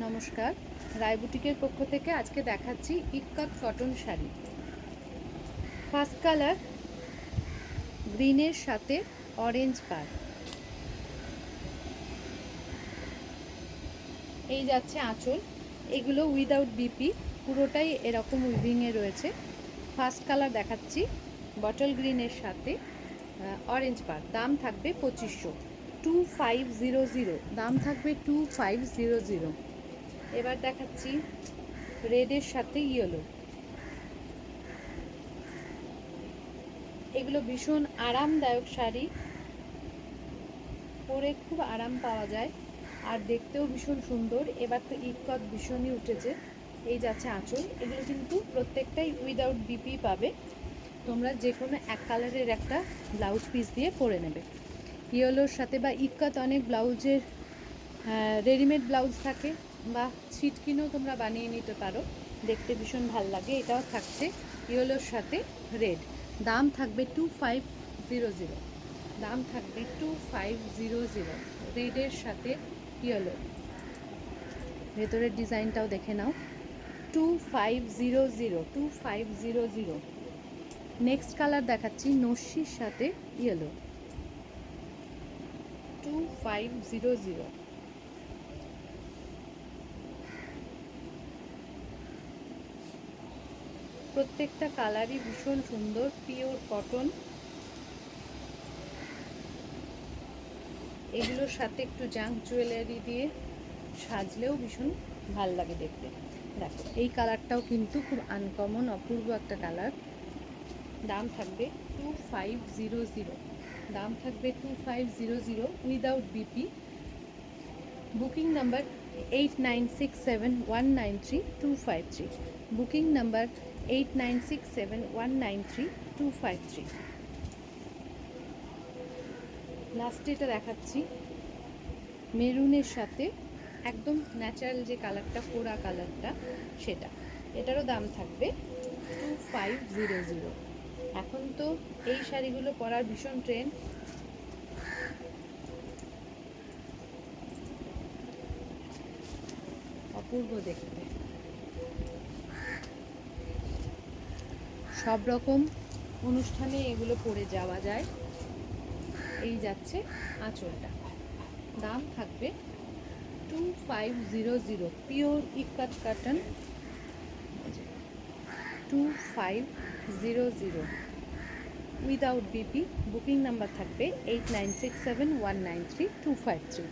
নমস্কার, রায় বুটিকের পক্ষ থেকে আজকে দেখাচ্ছি ইক্কাত কটন শাড়ি। ফার্স্ট কালার গ্রিনের সাথে অরেঞ্জ পার। এই যাচ্ছে আঁচল, এগুলো উইদাউট বিপি, পুরোটাই এরকম উইভিংয়ে রয়েছে। ফার্স্ট কালার দেখাচ্ছি বটল গ্রিনের সাথে অরেঞ্জ পার। দাম থাকবে 2500, 2500 দাম থাকবে 2500। এবার দেখাচ্ছি রেডের সাথে ইয়েলো। এগুলো ভীষণ আরামদায়ক শাড়ি, পরে খুব আরাম পাওয়া যায় আর দেখতেও ভীষণ সুন্দর। এবার তো ইক্কত ভীষণই উঠেছে। এই যাচ্ছে আঁচল, এগুলো কিন্তু প্রত্যেকটাই উইদাউট বিপি পাবে। তোমরা যে কোনো এক কালারের একটা ব্লাউজ পিস দিয়ে পরে নেবে ইয়েলোর সাথে। বা ইক্কত অনেক ব্লাউজের রেডিমেড ব্লাউজ থাকে, বা ছিটকিনেও তোমরা বানিয়ে নিতে পারো, দেখতে ভীষণ ভাল লাগে। এটাও থাকছে ইয়েলোর সাথে রেড। দাম থাকবে 2500, দাম থাকবে 2500। রেডের সাথে ইয়েলো, ভেতরের ডিজাইনটাও দেখে নাও। 2500। নেক্সট কালার দেখাচ্ছি নস্যির সাথে ইয়েলো, 2500। প্রত্যেকটা কালারই ভীষণ সুন্দর, পিওর কটন। এগুলোর সাথে একটু জাঙ্ক জুয়েলারি দিয়ে সাজলেও ভীষণ ভাল লাগে দেখতে। দেখো এই কালারটাও কিন্তু খুব আনকমন, অপূর্ব একটা কালার। দাম থাকবে 2500, দাম থাকবে 2500 without BP. Booking number 8967193253, booking number 8967193253। লাস্টে এটা দেখাচ্ছি মেরুনের সাথে একদম ন্যাচারাল যে কালারটা, কোরা কালারটা, সেটা। এটারও দাম থাকবে 2500। এখন তো এই শাড়িগুলো পরার ভীষণ ট্রেন্ড। অপূর্ব দেখতে, সব রকম অনুষ্ঠানে এগুলো পরে যাওয়া যায়। এই যাচ্ছে আঁচলটা, দাম থাকবে 2500, পিওর ইক্কাত cotton, 2500 without BP. Booking number থাকবে 8967193253।